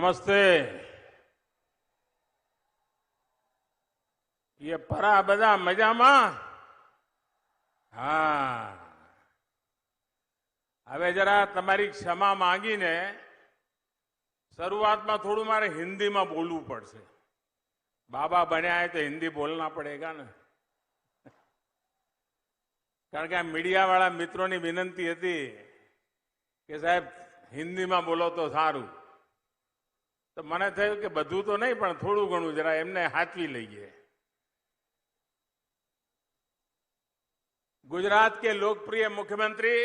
નમસ્તે. ये परा બધા મજામાં? હા. હવે જરા તમારી ક્ષમા માંગીને શરૂઆતમાં થોડું મારે હિન્દીમાં બોલવું પડશે. બાબા બન્યા है तो हिंदी बोलना पड़ेगा ना. કારણ કે આ મીડિયાવાળા મિત્રોની વિનંતી હતી કે સાહેબ હિન્દીમાં બોલો તો સારું. તો મને થયું કે બધું તો નહીં પણ થોડું ઘણું જરા એમને હાચવી લઈએ. गुजरात के लोकप्रिय मुख्यमंत्री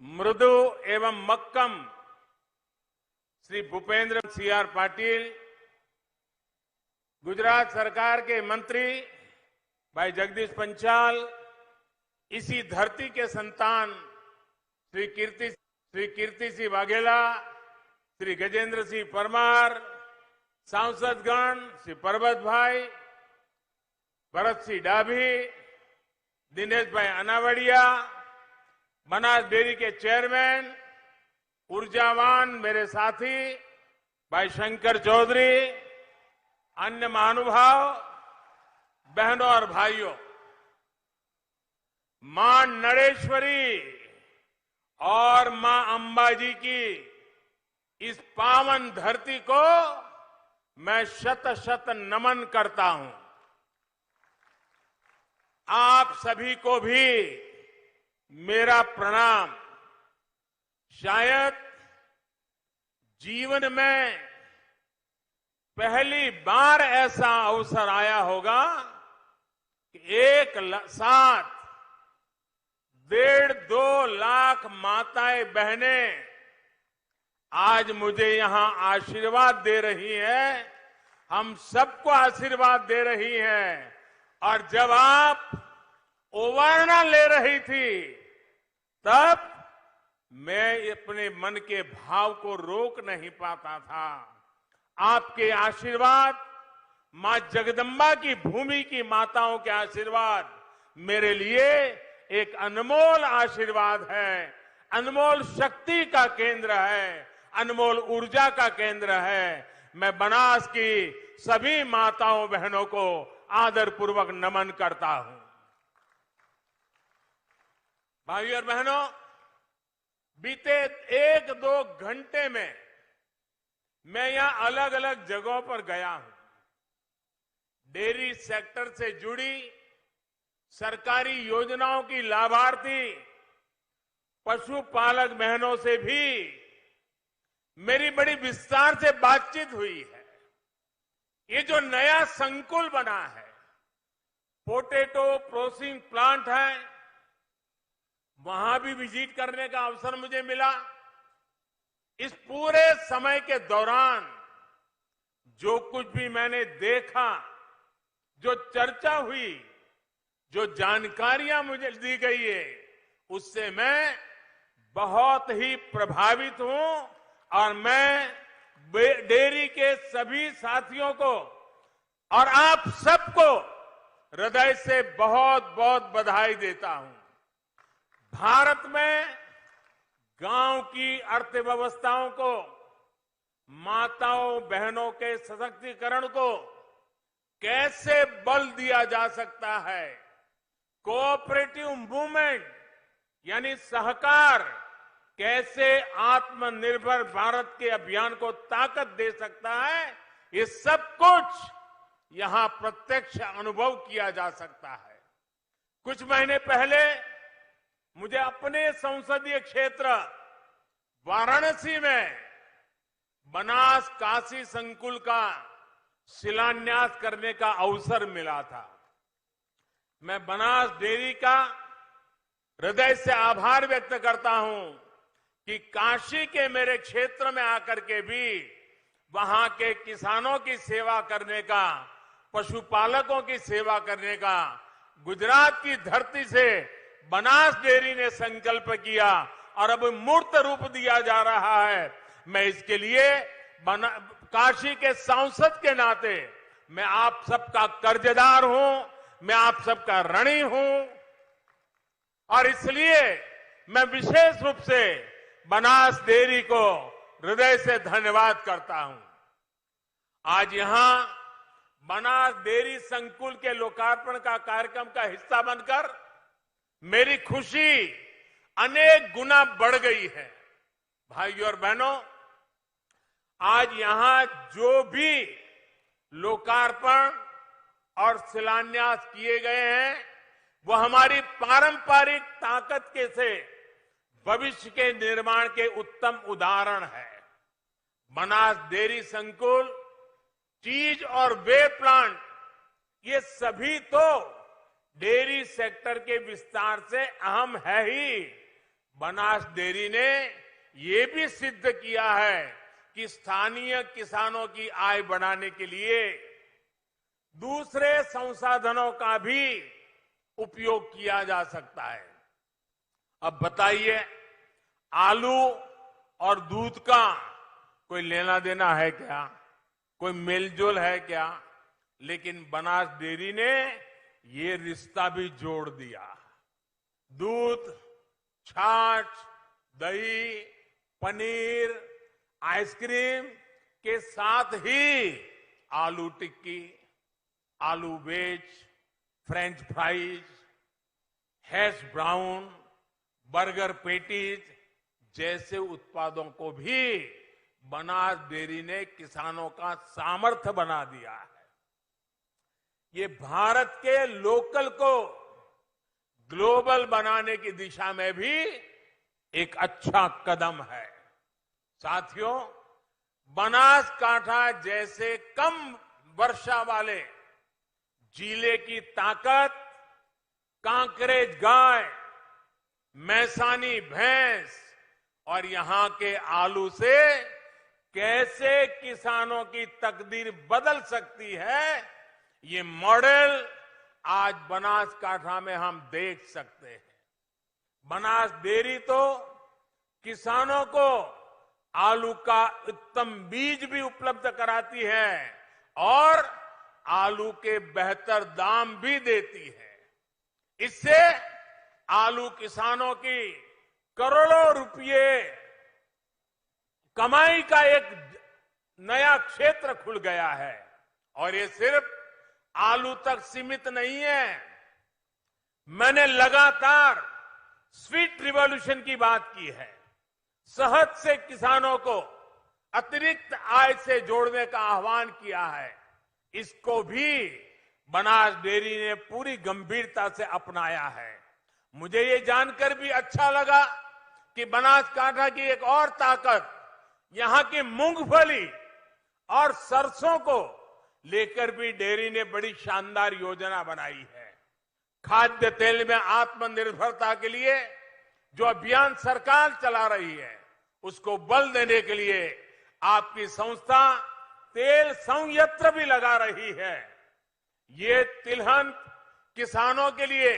मृदु एवं मक्कम श्री भूपेंद्र सिंह पाटिल, गुजरात सरकार के मंत्री भाई जगदीश पंचाल, इसी धरती के संतान श्री कीर्ति सिंह वाघेला, श्री गजेंद्र सिंह परमार, सांसदगण श्री परबत भाई, भरत सिंह डाभी, दिनेश भाई अनावड़िया, बनास डेयरी के चेयरमैन, ऊर्जावान मेरे साथी भाई शंकर चौधरी, अन्य महानुभाव, बहनों और भाइयों, मां नड़ेश्वरी और मां अंबाजी की इस पावन धरती को मैं शत शत नमन करता हूं. आप सभी को भी मेरा प्रणाम. शायद जीवन में पहली बार ऐसा अवसर आया होगा कि एक साथ 1.5-2 लाख माताएं बहनें आज मुझे यहां आशीर्वाद दे रही हैं. हम सबको आशीर्वाद दे रही हैं. और जब आप ओवारना ले रही थी तब मैं अपने मन के भाव को रोक नहीं पाता था. आपके आशीर्वाद, मां जगदंबा की भूमि की माताओं के आशीर्वाद मेरे लिए एक अनमोल आशीर्वाद है, अनमोल शक्ति का केंद्र है, अनमोल ऊर्जा का केंद्र है. मैं बनास की सभी माताओं बहनों को आदरपूर्वक नमन करता हूं. भाइयों और बहनों, बीते 1-2 घंटे में मैं यहां अलग अलग जगहों पर गया हूं. डेयरी सेक्टर से जुड़ी सरकारी योजनाओं की लाभार्थी पशुपालक बहनों से भी मेरी बड़ी विस्तार से बातचीत हुई है. ये जो नया संकुल बना है, पोटैटो प्रोसेसिंग प्लांट है, वहां भी विजिट करने का अवसर मुझे मिला. इस पूरे समय के दौरान जो कुछ भी मैंने देखा, जो चर्चा हुई, जो जानकारियां मुझे दी गई है, उससे मैं बहुत ही प्रभावित हूं. और मैं डेयरी के सभी साथियों को और आप सबको हृदय से बहुत बहुत बधाई देता हूं. भारत में गांव की अर्थव्यवस्थाओं को, माताओं बहनों के सशक्तिकरण को कैसे बल दिया जा सकता है, कोऑपरेटिव मूवमेंट यानी सहकार कैसे आत्मनिर्भर भारत के अभियान को ताकत दे सकता है, ये सब कुछ यहां प्रत्यक्ष अनुभव किया जा सकता है. कुछ महीने पहले मुझे अपने संसदीय क्षेत्र वाराणसी में बनास काशी संकुल का शिलान्यास करने का अवसर मिला था. मैं बनास डेयरी का हृदय से आभार व्यक्त करता हूं कि काशी के मेरे क्षेत्र में आकर के भी वहां के किसानों की सेवा करने का, पशुपालकों की सेवा करने का गुजरात की धरती से बनास डेयरी ने संकल्प किया और अब मूर्त रूप दिया जा रहा है. मैं इसके लिए काशी के सांसद के नाते मैं आप सबका कर्जदार हूं, मैं आप सबका ऋणी हूं. और इसलिए मैं विशेष रूप से बनास डेयरी को हृदय से धन्यवाद करता हूं। आज यहां बनास डेयरी संकुल के लोकार्पण का कार्यक्रम का हिस्सा बनकर मेरी खुशी अनेक गुना बढ़ गई है। भाइयों और बहनों, आज यहां जो भी लोकार्पण और शिलान्यास किए गए हैं, वो हमारी पारंपरिक ताकत के से भविष्य के निर्माण के उत्तम उदाहरण है। बनास डेयरी संकुल, चीज और वे प्लांट, ये सभी तो डेयरी सेक्टर के विस्तार से अहम है ही। बनास डेयरी ने ये भी सिद्ध किया है कि स्थानीय किसानों की आय बढ़ाने के लिए दूसरे संसाधनों का भी उपयोग किया जा सकता है। अब बताइए, आलू और दूध का कोई लेना देना है क्या? कोई मेलजोल है क्या? लेकिन बनास डेयरी ने ये रिश्ता भी जोड़ दिया। दूध, छाछ, दही, पनीर, आइसक्रीम के साथ ही aloo tikki, aloo wedges, French fries, hash brown, burger patties जैसे उत्पादों को भी बनास डेयरी ने किसानों का सामर्थ्य बना दिया है। ये भारत के लोकल को ग्लोबल बनाने की दिशा में भी एक अच्छा कदम है। साथियों, बनासकांठा जैसे कम वर्षा वाले जिले की ताकत कांकरेज गाय, मैसानी भैंस और यहां के आलू से कैसे किसानों की तकदीर बदल सकती है, ये मॉडल आज बनासकांठा में हम देख सकते हैं। बनास डेयरी तो किसानों को आलू का उत्तम बीज भी उपलब्ध कराती है और आलू के बेहतर दाम भी देती है। इससे आलू किसानों की करोड़ों रुपये कमाई का एक नया क्षेत्र खुल गया है। और ये सिर्फ आलू तक सीमित नहीं है। मैंने लगातार स्वीट रिवॉल्यूशन की बात की है। शहद से किसानों को अतिरिक्त आय से जोड़ने का आह्वान किया है। इसको भी बनास डेयरी ने पूरी गंभीरता से अपनाया है। मुझे ये जानकर भी अच्छा लगा कि बनासकांठा की एक और ताकत यहां की मूंगफली और सरसों को लेकर भी डेयरी ने बड़ी शानदार योजना बनाई है। खाद्य तेल में आत्मनिर्भरता के लिए जो अभियान सरकार चला रही है, उसको बल देने के लिए आपकी संस्था तेल संयंत्र भी लगा रही है। ये तिलहन किसानों के लिए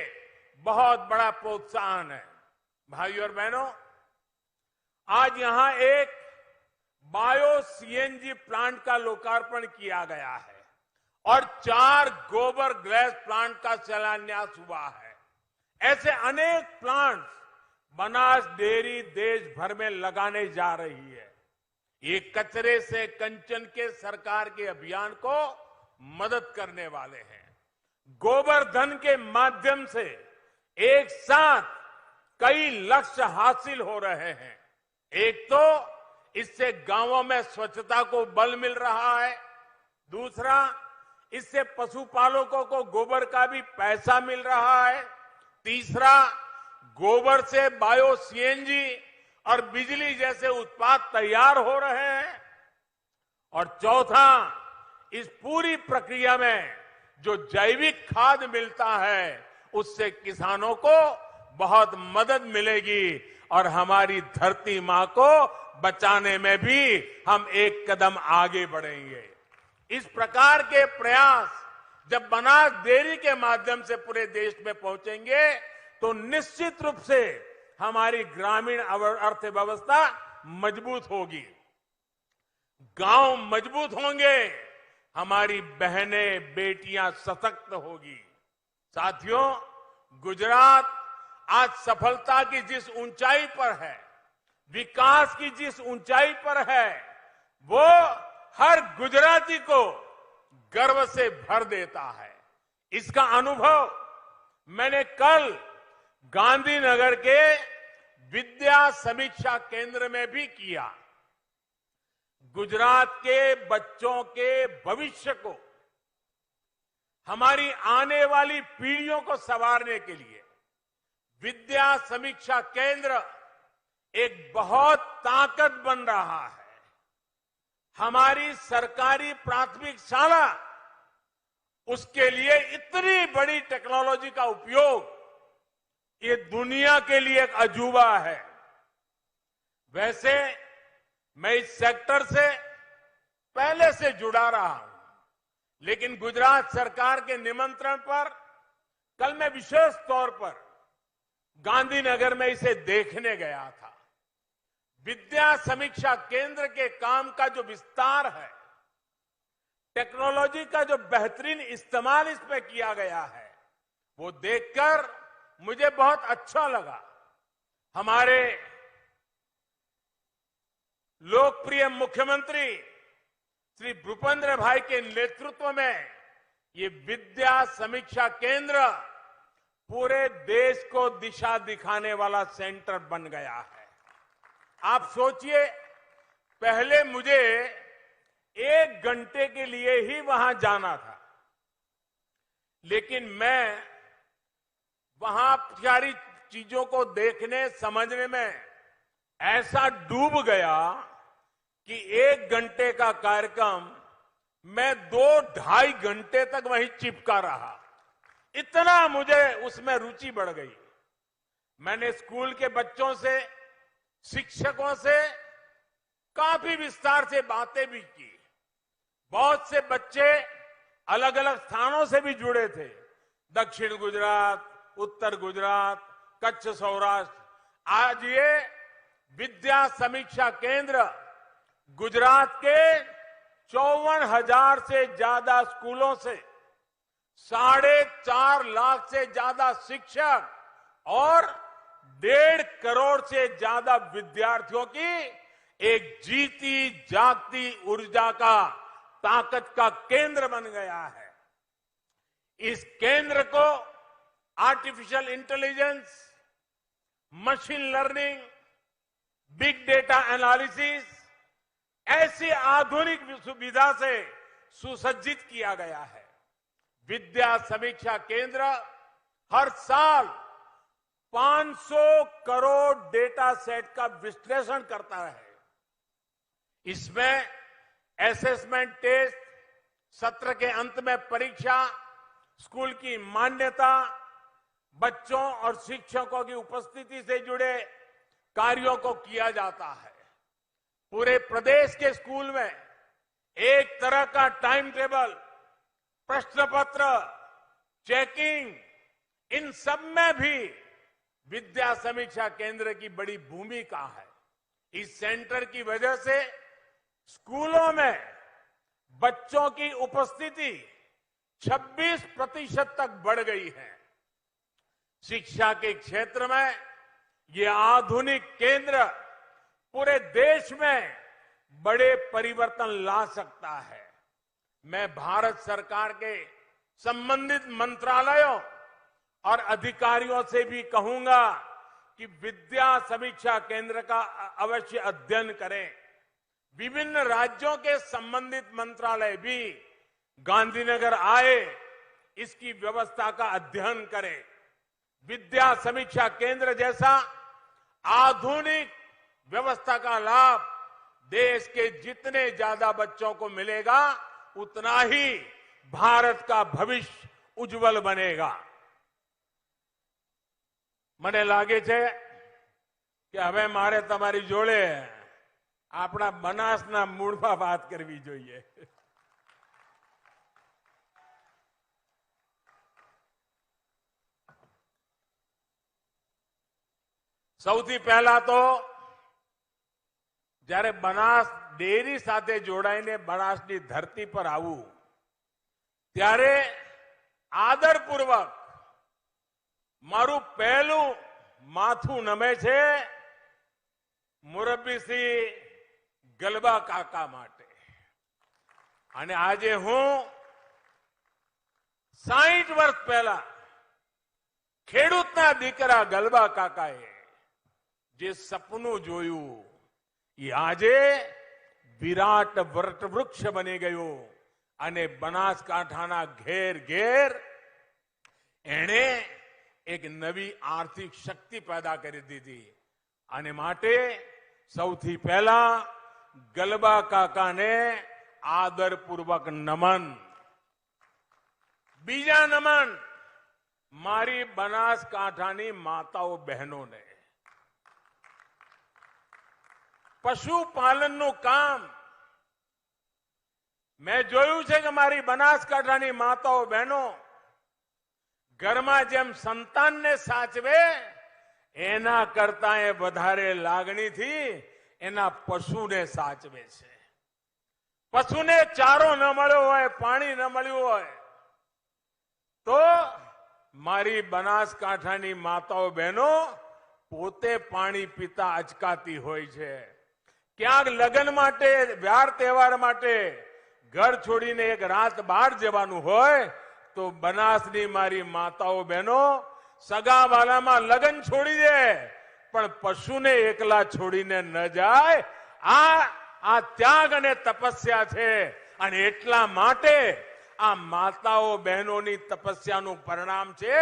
बहुत बड़ा प्रोत्साहन है। भाइयों और बहनों, आज यहां एक बायो सीएनजी प्लांट का लोकार्पण किया गया है और 4 गोबर गैस प्लांट का शिलान्यास हुआ है। ऐसे अनेक प्लांट्स बनास डेयरी देश भर में लगाने जा रही है। ये कचरे से कंचन के सरकार के अभियान को मदद करने वाले हैं। गोबर धन के माध्यम से एक साथ कई लक्ष्य हासिल हो रहे हैं। एक तो इससे गांवों में स्वच्छता को बल मिल रहा है। दूसरा, इससे पशुपालकों को गोबर का भी पैसा मिल रहा है। तीसरा, गोबर से बायो सीएनजी और बिजली जैसे उत्पाद तैयार हो रहे हैं। और चौथा, इस पूरी प्रक्रिया में जो जैविक खाद मिलता है, उससे किसानों को बहुत मदद मिलेगी और हमारी धरती मां को बचाने में भी हम एक कदम आगे बढ़ेंगे। इस प्रकार के प्रयास जब बनास डेयरी के माध्यम से पूरे देश में पहुंचेंगे तो निश्चित रूप से हमारी ग्रामीण अर्थव्यवस्था मजबूत होगी, गांव मजबूत होंगे, हमारी बहनें बेटियां सशक्त होगी। साथियों, गुजरात आज सफलता की जिस ऊंचाई पर है, विकास की जिस ऊंचाई पर है वो हर गुजराती को गर्व से भर देता है। इसका अनुभव मैंने कल गांधीनगर के विद्या समीक्षा केंद्र में भी किया। गुजरात के बच्चों के भविष्य को, हमारी आने वाली पीढ़ियों को संवारने के लिए विद्या समीक्षा केंद्र एक बहुत ताकत बन रहा है। हमारी सरकारी प्राथमिक शाला उसके लिए इतनी बड़ी टेक्नोलॉजी का उपयोग, ये दुनिया के लिए एक अजूबा है। वैसे मैं इस सेक्टर से पहले से जुड़ा रहा हूं, लेकिन गुजरात सरकार के निमंत्रण पर कल मैं विशेष तौर पर गांधीनगर में इसे देखने गया था। विद्या समीक्षा केंद्र के काम का जो विस्तार है, टेक्नोलॉजी का जो बेहतरीन इस्तेमाल इस पे किया गया है, वो देखकर मुझे बहुत अच्छा लगा। हमारे लोकप्रिय मुख्यमंत्री श्री भूपेंद्र भाई के नेतृत्व में ये विद्या समीक्षा केंद्र पूरे देश को दिशा दिखाने वाला सेंटर बन गया है। आप सोचिए, पहले मुझे 1 घंटे के लिए ही वहां जाना था, लेकिन मैं वहां सारी चीजों को देखने समझने में ऐसा डूब गया कि 1 घंटे का कार्यक्रम मैं 2-2.5 घंटे तक वहीं चिपका रहा। इतना मुझे उसमें रुचि बढ़ गई। मैंने स्कूल के बच्चों से, शिक्षकों से काफी विस्तार से बातें भी की। बहुत से बच्चे अलग अलग स्थानों से भी जुड़े थे, दक्षिण गुजरात, उत्तर गुजरात, कच्छ, सौराष्ट्र। आज ये विद्या समीक्षा केंद्र गुजरात के 54,000 से ज्यादा स्कूलों से 4.5 लाख से ज्यादा शिक्षक और 1.5 करोड़ से ज्यादा विद्यार्थियों की एक जीती जागती ऊर्जा का, ताकत का केंद्र बन गया है। इस केंद्र को artificial intelligence, machine learning, big data analysis, ऐसी आधुनिक सुविधा से सुसज्जित किया गया है। विद्या समीक्षा केंद्र हर साल 500 करोड़ डेटा सेट का विश्लेषण करता है। इसमें असेसमेंट टेस्ट, सत्र के अंत में परीक्षा, स्कूल की मान्यता, बच्चों और शिक्षकों की उपस्थिति से जुड़े कार्यों को किया जाता है। पूरे प्रदेश के स्कूल में एक तरह का टाइम टेबल, प्रश्न पत्र, चेकिंग, इन सब में भी विद्या समीक्षा केंद्र की बड़ी भूमिका है। इस सेंटर की वजह से स्कूलों में बच्चों की उपस्थिति 26% तक बढ़ गई है। शिक्षा के क्षेत्र में ये आधुनिक केंद्र पूरे देश में बड़े परिवर्तन ला सकता है। मैं भारत सरकार के संबंधित मंत्रालयों और अधिकारियों से भी कहूंगा कि विद्या समीक्षा केंद्र का अवश्य अध्ययन करें। विभिन्न राज्यों के संबंधित मंत्रालय भी गांधीनगर आए, इसकी व्यवस्था का अध्ययन करें। विद्या समीक्षा केंद्र जैसा आधुनिक व्यवस्था का लाभ देश के जितने ज्यादा बच्चों को मिलेगा, उतना ही भारत का भविष्य उज्जवल बनेगा। મને લાગે છે કે હવે મારે તમારી જોડે આપણા બનાસના મૂળમાં વાત કરવી જોઈએ। સૌથી પહેલા તો જ્યારે બનાસ ડેરી સાથે જોડાઈને બનાસની ધરતી પર આવું, ત્યારે આદરપૂર્વક મારું પહેલું માથું નમે છે મુરબ્બી શ્રી ગલબા કાકા માટે. અને આજે હું 60 વર્ષ પહેલા ખેડૂતના દીકરા ગલબા કાકાએ જે સપનું જોયું એ આજે વિરાટ વટવૃક્ષ બની ગયું અને બનાસકાંઠાના ઘેર ઘેર એણે એક નવી આર્થિક શક્તિ પેદા કરી દીધી. અને માટે સૌથી પહેલા ગલબા કાકાને આદરપૂર્વક નમન. બીજા નમન મારી બનાસકાંઠાની માતાઓ બહેનોને. પશુપાલનનું કામ મેં જોયું છે કે મારી બનાસકાંઠાની માતાઓ બહેનો ઘરમાં જેમ સંતાનને સાચવે એના કરતા એ વધારે લાગણીથી એના પશુને સાચવે છે. પશુને ચારો ન મળ્યો હોય, પાણી ન મળ્યું હોય તો મારી બનાસકાંઠાની માતાઓ બહેનો પોતે પાણી પીતા અચકાતી હોય છે. ક્યાંક લગ્ન માટે, વાર તહેવાર માટે ઘર છોડીને એક રાત બહાર જવાનું હોય તો બનાસની મારી માતાઓ બહેનો સગાવાલામાં લગ્ન છોડી દે પણ પશુને એકલા છોડીને ન જાય. આ ત્યાગ અને તપસ્યા છે. અને એટલા માટે આ માતાઓ બહેનોની તપસ્યાનું પરિણામ છે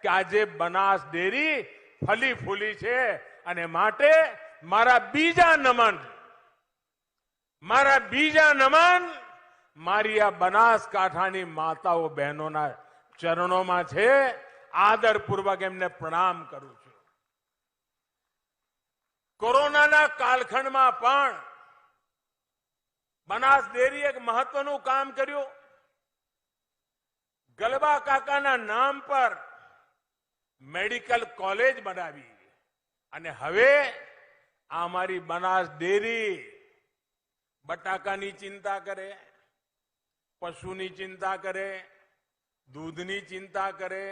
કે આજે બનાસ ડેરી ફલી ફૂલી છે. અને માટે મારા બીજા નમન મારી આ બનાસકાંઠાની માતાઓ બહેનોના ચરણોમાં છે. આદરપૂર્વક એમને પ્રણામ કરું છું. કોરોનાના કાલખંડમાં પણ બનાસ ડેરી એક મહત્વનું કામ કર્યું. ગલબા કાકાના નામ પર મેડિકલ કોલેજ બનાવી. અને હવે આ અમારી બનાસ ડેરી બટાકાની ચિંતા કરે, પશુની ચિંતા કરે, દૂધની ચિંતા કરે,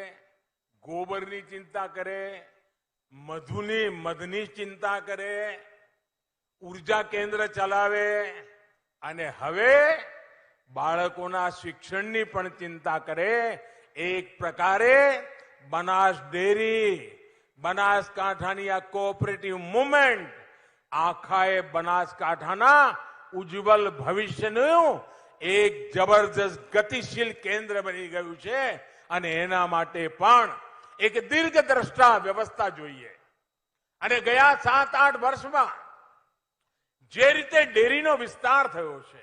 ગોબરની ચિંતા કરે, મધની ચિંતા કરે, ઉર્જા કેન્દ્ર ચલાવે અને હવે બાળકોના શિક્ષણની પણ ચિંતા કરે. એક પ્રકારે બનાસ ડેરી, બનાસકાંઠાની આ કોઓપરેટિવ મુવમેન્ટ આખાએ બનાસકાંઠાના ઉજ્જવલ ભવિષ્યનું એક જબરજસ્ત ગતિશીલ કેન્દ્ર બની ગયું છે. અને એના માટે પણ એક દીર્ઘદ્રષ્ટા વ્યવસ્થા જોઈએ. અને ગયા 7-8 વર્ષમાં જે રીતે ડેરીનો વિસ્તાર થયો છે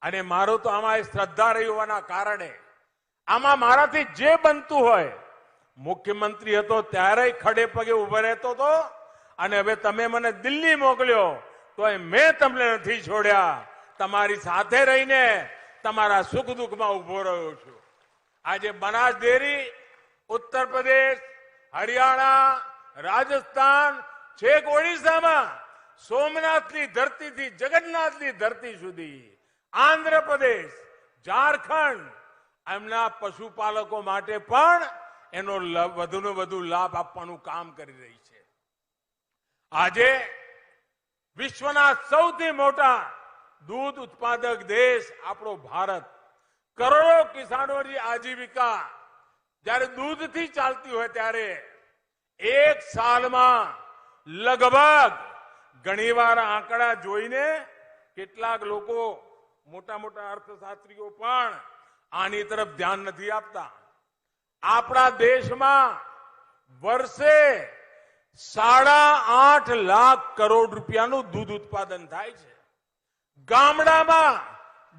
અને મારો તો આમાં શ્રદ્ધા રહી હોવાના કારણે આમાં મારાથી જે બનતું હોય, મુખ્યમંત્રી હતો ત્યારે ખડે પગે ઉભો રહેતો હતો અને હવે તમે મને દિલ્હી મોકલ્યો તો મેં તમને નથી છોડ્યા. તમારી સાથે રહીને તમારા સુખ દુઃખમાં ઉભો રહ્યો છું. આજે બનાસ ડેરી ઉત્તર પ્રદેશ, હરિયાણા, રાજસ્થાન, છેક ઓડિશામાં સોમનાથની ધરતીથી જગન્નાથની ધરતી સુધી, આંધ્રપ્રદેશ, ઝારખંડ એમના પશુપાલકો માટે પણ એનો વધુને વધુ લાભ આપવાનું કામ કરી રહી છે. આજે વિશ્વના સૌથી મોટા દૂધ ઉત્પાદક દેશ આપણો ભારત, કરોડો કિસાનોની આજીવિકા જ્યારે દૂધથી ચાલતી હોય ત્યારે એક સાલમાં લગભગ ઘણીવાર આંકડા જોઈને કેટલાક લોકો, મોટા મોટા અર્થશાસ્ત્રીઓ પણ આની તરફ ધ્યાન નથી આપતા. આપણા દેશમાં વર્ષે 8.5 લાખ કરોડ રૂપિયાનું દૂધ ઉત્પાદન થાય છે. ગામડામાં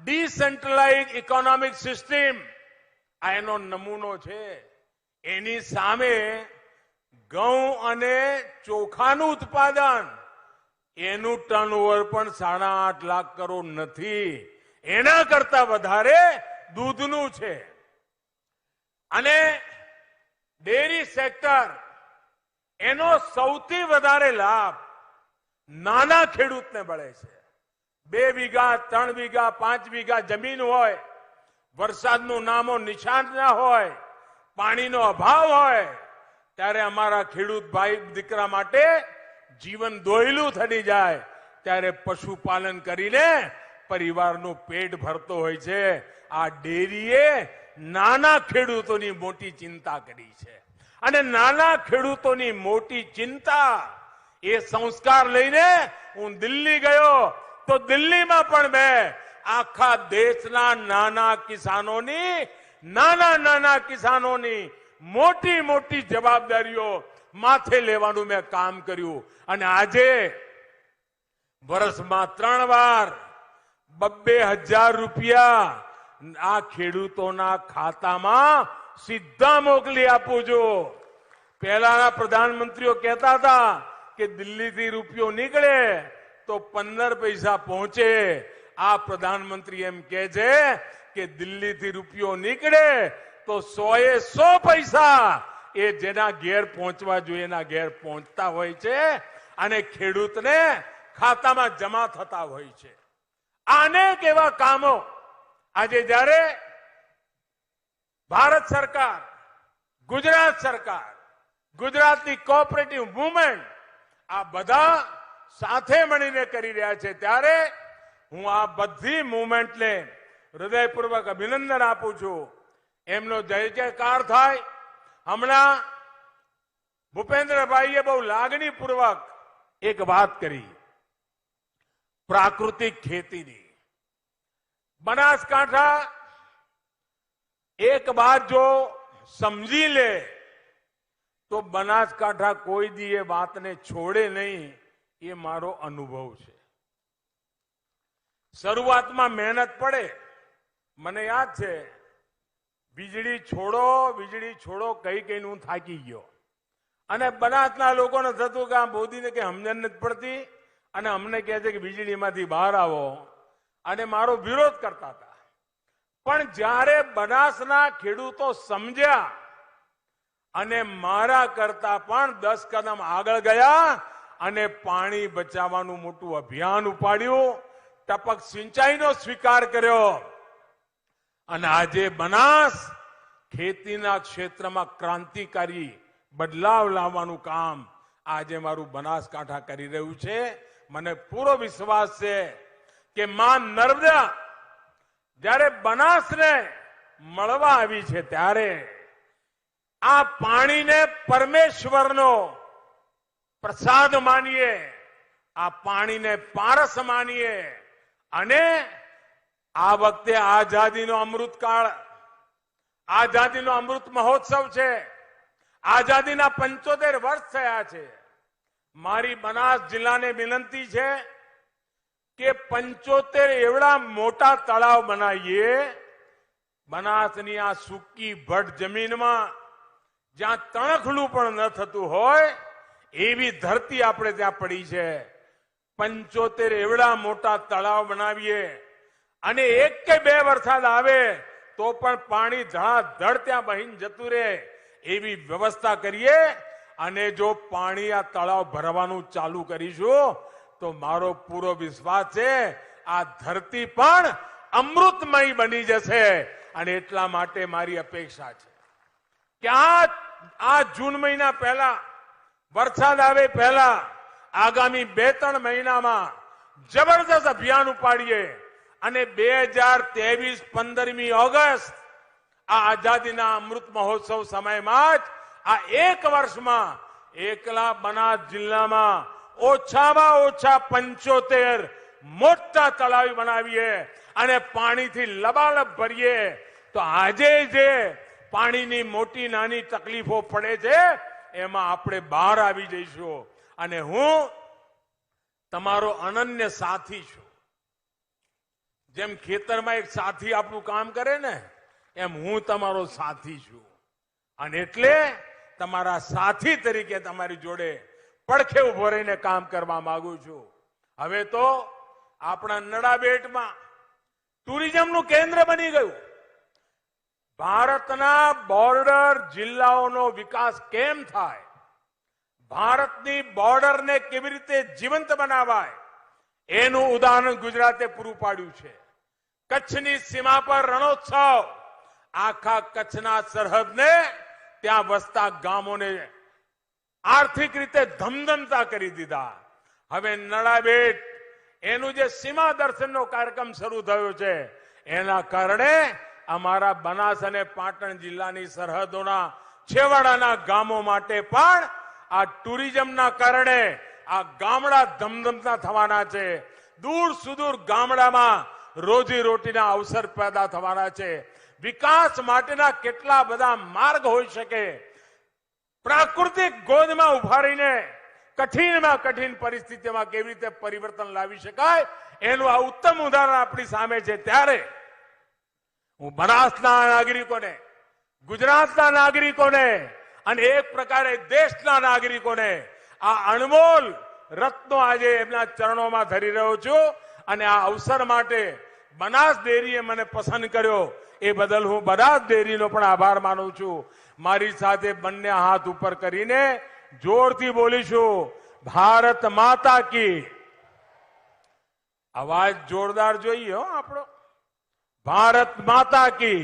ડિસેન્ટ્રલાઇઝ ઇકોનોમિક સિસ્ટમ આ એનો નમૂનો છે. એની સામે ઘઉં અને ચોખાનું ઉત્પાદન એનું ટર્નઓવર પણ 8.5 લાખ કરોડ નથી. એના કરતા વધારે દૂધનું છે. અને ડેરી સેક્ટર એનો સૌથી વધારે લાભ નાના ખેડૂતને મળે છે. 2 વીઘા, 3 વીઘા, 5 વીઘા જમીન હોય, વરસાદનું નામો નિશાન ના હોય, પાણીનો અભાવ હોય, ત્યારે અમારા ખેડૂત ભાઈ દીકરા માટે જીવન દોયલું થઈ જાય ત્યારે પશુપાલન કરીને પરિવારનું પેટ ભરતો હોય છે. આ ડેરીએ નાના ખેડૂતોની મોટી ચિંતા કરી છે અને નાના ખેડૂતોની મોટી ચિંતા એ સંસ્કાર લઈને હું દિલ્હી ગયો તો દિલ્હીમાં પણ મેં આખા દેશના નાના કિસાનોની મોટી મોટી જવાબદારીઓ માથે લેવાનું મેં કામ કર્યું અને આજે વર્ષમાં 3 વાર 2,000 રૂપિયા આ ખેડૂતોના ખાતામાં સીધા મોકલી આપું છું. પહેલાના પ્રધાનમંત્રીઓ કહેતા હતા કે દિલ્હીથી રૂપિયો નીકળે તો 15 પૈસા પહોંચે. આ પ્રધાનમંત્રી એમ કહે છે કે દિલ્હીથી રૂપિયો નીકળે તો 100 પૈસા એ જેના ઘેર પહોંચવા જોઈએ એના ઘેર પહોંચતા હોય છે અને ખેડૂતને ખાતામાં જમા થતા હોય છે. અનેક એવા કામો આજે જ્યારે ભારત સરકાર, ગુજરાત સરકાર, ગુજરાતની કોઓપરેટિવ મુવમેન્ટ આ બધા સાથે મળીને કરી રહ્યા છે ત્યારે હું આ બધી મુવમેન્ટને હૃદયપૂર્વક અભિનંદન આપું છું. એમનો જય જયકાર થાય. હમણાં ભૂપેન્દ્રભાઈએ બહુ લાગણીપૂર્વક એક વાત કરી પ્રાકૃતિક ખેતીની. બનાસકાંઠા એક બાત જો સમજી લે તો બનાસકાંઠા કોઈ દી એ વાતને છોડે નહીં, એ મારો અનુભવ છે. શરૂઆતમાં મહેનત પડે. મને યાદ છે વીજળી છોડો કઈ હું થાકી ગયો અને બનાસના લોકોને થતું કે આ મોદીને કે સમજણ નથી પડતી અને અમને કહે છે કે વીજળીમાંથી બહાર આવો અને મારો વિરોધ કરતા હતા. પણ જ્યારે બનાસના ખેડૂતો સમજ્યા અને મારા કરતા પણ 10 કદમ આગળ ગયા અને પાણી બચાવવાનું મોટું અભિયાન ઉપાડ્યું, ટપક સિંચાઈનો સ્વીકાર કર્યો અને આજે બનાસ ખેતીના ક્ષેત્રમાં ક્રાંતિકારી બદલાવ લાવવાનું કામ આજે મારું બનાસકાંઠા કરી રહ્યું છે. મને પૂરો વિશ્વાસ છે કે માં નર્મદા જ્યારે બનાસને મળવા આવી છે ત્યારે આ પાણીને પરમેશ્વરનો પ્રસાદ માનીએ, આ પાણીને પારસ માનીએ અને આ વખતે આઝાદીનો અમૃતકાળ, આઝાદીનો અમૃત મહોત્સવ છે. આઝાદીના 75 વર્ષ થયા છે. મારી બનાસ જિલ્લાને વિનંતી છે કે 75 એવડા મોટા તળાવ બનાવીએ બનાસની આ સૂકી ભટ્ટ જમીનમાં જ્યાં તણખલું પણ ન થતું હોય એવી ધરતી આપણે ત્યાં પડી છે. 75 એવડા મોટા તળાવ બનાવીએ અને 1 કે 2 વરસાદ આવે તો પણ પાણી ધડાધડ ત્યાં બહીને જતું રહે એવી વ્યવસ્થા કરીએ અને જો પાણી આ તળાવ ભરવાનું ચાલુ કરીશું તો મારો પૂરો વિશ્વાસ છે આ ધરતી પણ અમૃતમય બની જશે. અને એટલા માટે મારી અપેક્ષા છે કે આ જૂન મહિના પહેલા, વરસાદ આવે પહેલા આગામી 2-3 મહિનામાં જબરદસ્ત અભિયાન ઉપાડીએ અને 2023 15મી ઓગસ્ટ આ આઝાદીના અમૃત મહોત્સવ સમયમાં જ આ 1 વર્ષમાં એકલા બનાસ જિલ્લામાં ઓછામાં ઓછા 75 મોટા તળાવ બનાવીએ અને પાણીથી લબાલબ ભરીએ તો આજે જે પાણીની મોટી નાની તકલીફો પડે છે એમાં આપણે બહાર આવી જઈશું. અને હું તમારો અનન્ય સાથી છું. જેમ ખેતરમાં એક સાથી આપણું કામ કરે ને એમ હું તમારો સાથી છું અને એટલે તમારા સાથી તરીકે તમારી જોડે પડખે ઉભો રહીને કામ કરવા માંગુ છું. હવે તો આપણા નડાબેટમાં ટુરિઝમનું કેન્દ્ર બની ગયું. ભારતના બોર્ડર જિલ્લાઓનો વિકાસ કેમ થાય, ભારતની બોર્ડરને કેવી રીતે જીવંત બનાવાય એનું ઉદાહરણ ગુજરાતે પૂરું પાડ્યું છે. કચ્છની સીમા પર રણોત્સવ આખા કચ્છના સરહદને ત્યાં વસતા ગામોને આર્થિક રીતે ધમધમતા કરી દીધા. હવે નળાબેટ એનું જે સીમા દર્શનનો કાર્યક્રમ શરૂ થયો છે એના કારણે અમારા બનાસ અને પાટણ જિલ્લાની સરહદોના છેવાડાના ગામો માટે પણ આ ટુરિઝમના કારણે આ ગામડા ધમધમતા થવાના છે. દૂર સુદૂર ગામડામાં રોજી રોટીના અવસર પેદા થવાના છે. વિકાસ માટેના કેટલા બધા માર્ગ હોઈ શકે. પ્રાકૃતિક ગોદમાં ઉભા રહીને કઠિનમાં કઠિન પરિસ્થિતિમાં કેવી રીતે પરિવર્તન લાવી શકાય એનું આ ઉત્તમ ઉદાહરણ આપણી સામે છે. ત્યારે હું બનાસના નાગરિકોને, ગુજરાતના નાગરિકોને અને એક પ્રકારે દેશના નાગરિકોને આ અણમોલ રત્નો આજે એમના ચરણોમાં ધરી રહ્યો છું. અને આ અવસર માટે બનાસ ડેરીએ મને પસંદ કર્યો એ બદલ હું બનાસ ડેરીનો પણ આભાર માનું છું. મારી સાથે બંને હાથ ઉપર કરીને જોરથી બોલીશું, ભારત માતા કી. અવાજ જોરદાર જોઈએ હો આપણો. ભારત માતા કી,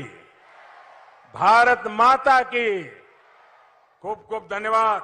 ભારત માતા કી. ખૂબ ખૂબ ધન્યવાદ.